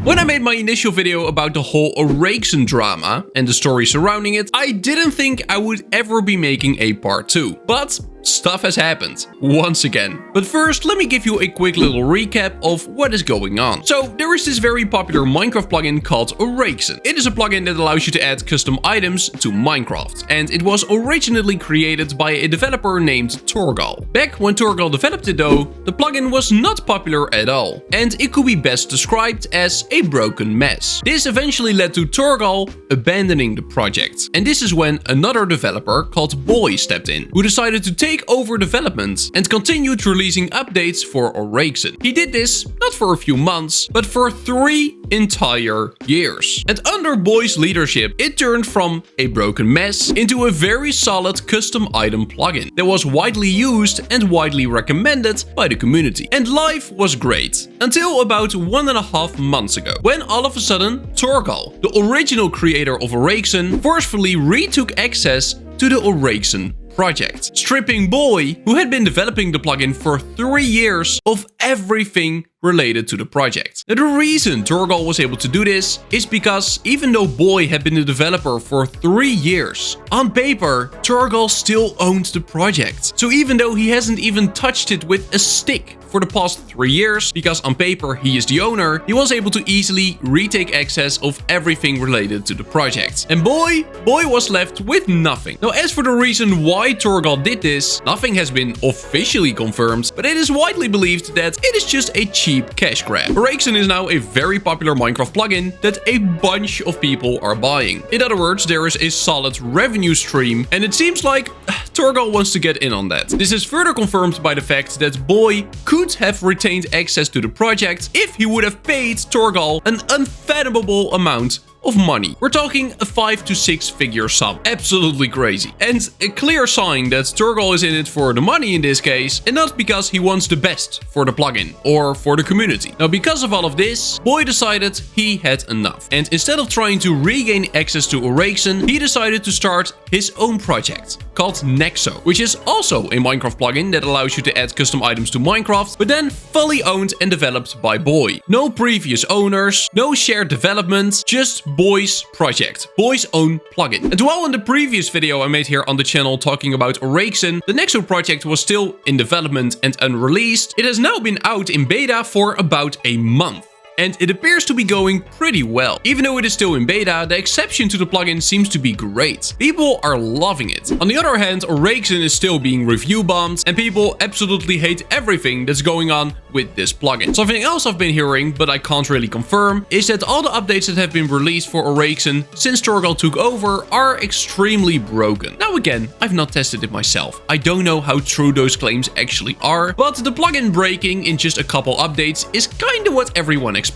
When I made my initial video about the whole Oraxen drama and the story surrounding it, I didn't think I would ever be making a part 2. But stuff has happened, once again. But first, let me give you a quick little recap of what is going on. So, there is this very popular Minecraft plugin called Oraxen. It is a plugin that allows you to add custom items to Minecraft. And it was originally created by a developer named Torgal. Back when Torgal developed it though, the plugin was not popular at all. And it could be best described as a broken mess. This eventually led to Torgal abandoning the project. And this is when another developer called Boy stepped in, who decided to take over development and continued releasing updates for Oraxen. He did this not for a few months, but for 3 entire years. And under Boy's leadership, it turned from a broken mess into a very solid custom item plugin that was widely used and widely recommended by the community. And life was great until about 1.5 months ago, when all of a sudden Torgal, the original creator of Oraxen, forcefully retook access to the Oraxen project, stripping Boy, who had been developing the plugin for 3 years, of everything related to the project. Now, the reason Torgal was able to do this is because even though Boy had been a developer for 3 years, on paper, Torgal still owned the project. So even though he hasn't even touched it with a stick for the past 3 years, because on paper he is the owner, he was able to easily retake access of everything related to the project. And Boy was left with nothing. Now, as for the reason why Torgal did this, nothing has been officially confirmed, but it is widely believed that it is just a cheap cash grab. Oraxen is now a very popular Minecraft plugin that a bunch of people are buying. In other words, there is a solid revenue stream, and it seems like Torgal wants to get in on that. This is further confirmed by the fact that Boy could have retained access to the project if he would have paid Torgal an unfathomable amount of money. We're talking a 5 to 6 figure sum. Absolutely crazy. And a clear sign that Torgal is in it for the money in this case, and not because he wants the best for the plugin or for the community. Now, because of all of this, Boy decided he had enough. And instead of trying to regain access to Oraxen, he decided to start his own project called Nexo, which is also a Minecraft plugin that allows you to add custom items to Minecraft, but then fully owned and developed by Boy. No previous owners, no shared development, just Boy's project, Boy's own plugin. And while in the previous video I made here on the channel talking about Oraxen, the Nexo project was still in development and unreleased, it has now been out in beta for about a month. And it appears to be going pretty well. Even though it is still in beta, the exception to the plugin seems to be great. People are loving it. On the other hand, Oraxen is still being review bombed, and people absolutely hate everything that's going on with this plugin. Something else I've been hearing, but I can't really confirm, is that all the updates that have been released for Oraxen since Torgal took over are extremely broken. Now again, I've not tested it myself. I don't know how true those claims actually are, but the plugin breaking in just a couple updates is kinda what everyone expected.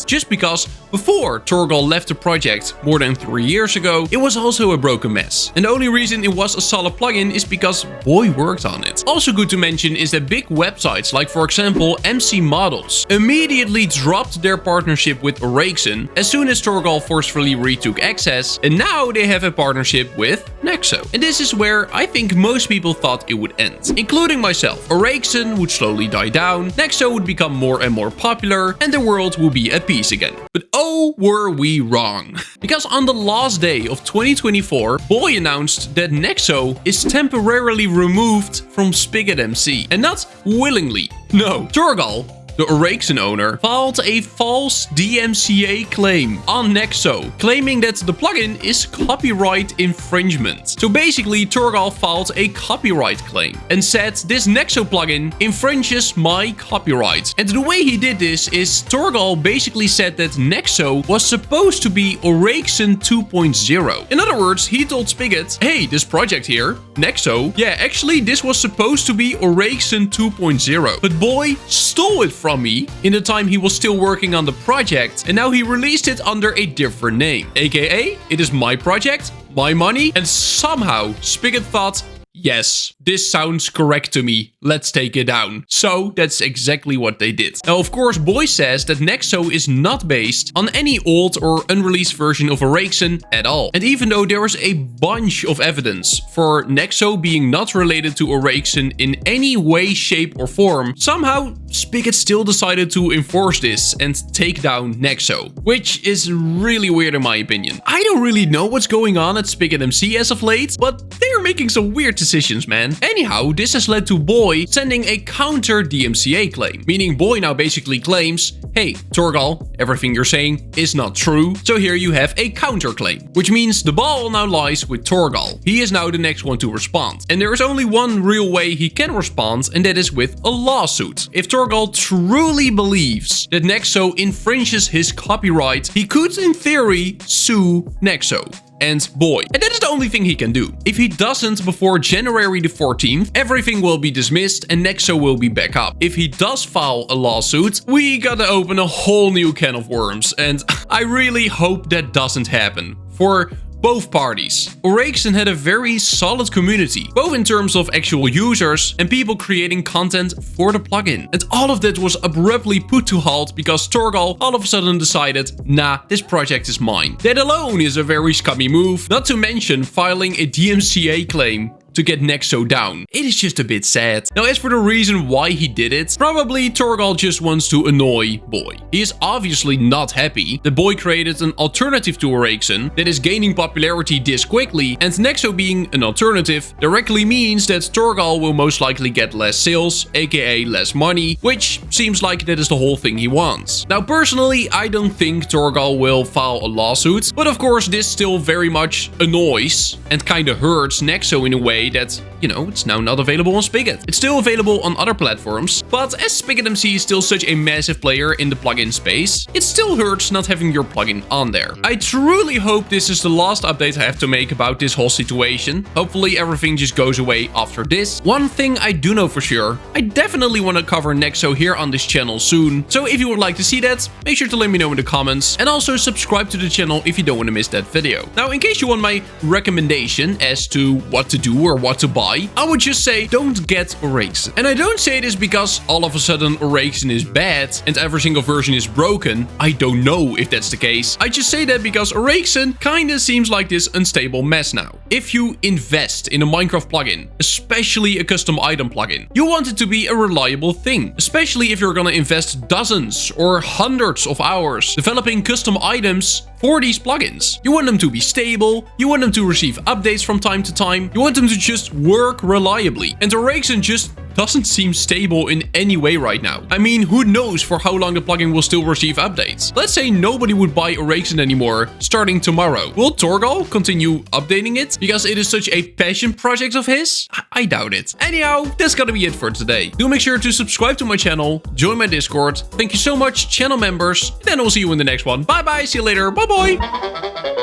Just because before Torgal left the project more than 3 years ago, it was also a broken mess. And the only reason it was a solid plugin is because Boy worked on it. Also good to mention is that big websites like, for example, MC Models immediately dropped their partnership with Oraxen as soon as Torgal forcefully retook access, and now they have a partnership with Nexo. And this is where I think most people thought it would end, including myself. Oraxen would slowly die down, Nexo would become more and more popular, and the world would be at peace again. But oh, were we wrong. Because on the last day of 2024, Boy announced that Nexo is temporarily removed from Spigot MC. And not willingly. No, Torgal, the Oraxen owner, filed a false DMCA claim on Nexo, claiming that the plugin is copyright infringement. So basically, Torgal filed a copyright claim and said this Nexo plugin infringes my copyright. And the way he did this is Torgal basically said that Nexo was supposed to be Oraxen 2.0. In other words, he told Spigot, hey, this project here, Nexo, yeah, actually this was supposed to be Oraxen 2.0. But Boy stole it from me in the time he was still working on the project, and now he released it under a different name, aka it is my project, my money, and somehow Spigot thought, yes, this sounds correct to me. Let's take it down. So that's exactly what they did. Now, of course, Boy says that Nexo is not based on any old or unreleased version of Oraxen at all. And even though there is a bunch of evidence for Nexo being not related to Oraxen in any way, shape or form, somehow Spigot still decided to enforce this and take down Nexo, which is really weird in my opinion. I don't really know what's going on at Spigot MC as of late, but they're making some weird decisions, man. Anyhow, this has led to Boy sending a counter DMCA claim, meaning Boy now basically claims, hey, Torgal, everything you're saying is not true, so here you have a counterclaim, which means the ball now lies with Torgal. He is now the next one to respond, and there is only one real way he can respond, and that is with a lawsuit. If Torgal truly believes that Nexo infringes his copyright, he could in theory sue Nexo and Boy. And that is the only thing he can do. If he doesn't before January the 14th, everything will be dismissed and Nexo will be back up. If he does file a lawsuit, we gotta open a whole new can of worms, and I really hope that doesn't happen for both parties. Oraxen had a very solid community, both in terms of actual users and people creating content for the plugin. And all of that was abruptly put to halt because Torgal all of a sudden decided, nah, this project is mine. That alone is a very scummy move, not to mention filing a DMCA claim to get Nexo down. It is just a bit sad. Now, as for the reason why he did it, probably Torgal just wants to annoy Boy. He is obviously not happy that Boy created an alternative to Oraxen that is gaining popularity this quickly, and Nexo being an alternative directly means that Torgal will most likely get less sales, aka less money, which seems like that is the whole thing he wants. Now, personally, I don't think Torgal will file a lawsuit, but of course this still very much annoys and kinda hurts Nexo in a way that, you know, it's now not available on Spigot. It's still available on other platforms, but as Spigot MC is still such a massive player in the plugin space, it still hurts not having your plugin on there. I truly hope this is the last update I have to make about this whole situation. Hopefully everything just goes away after this. One thing I do know for sure, I definitely want to cover Nexo here on this channel soon, so if you would like to see that, make sure to let me know in the comments, and also subscribe to the channel if you don't want to miss that video. Now, in case you want my recommendation as to what to do or what to buy, I would just say don't get Oraxen. And I don't say this because all of a sudden Oraxen is bad and every single version is broken. I don't know if that's the case. I just say that because Oraxen kinda seems like this unstable mess now. If you invest in a Minecraft plugin, especially a custom item plugin, you want it to be a reliable thing, especially if you're gonna invest dozens or hundreds of hours developing custom items for these plugins. You want them to be stable, you want them to receive updates from time to time, you want them to just work reliably. And Oraxen just doesn't seem stable in any way right now. I mean, who knows for how long the plugin will still receive updates. Let's say nobody would buy Oraxen anymore starting tomorrow. Will Torgal continue updating it because it is such a passion project of his? I doubt it. Anyhow, that's gonna be it for today. Do make sure to subscribe to my channel, join my Discord. Thank you so much, channel members, and then I'll see you in the next one. Bye bye, see you later, bye bye.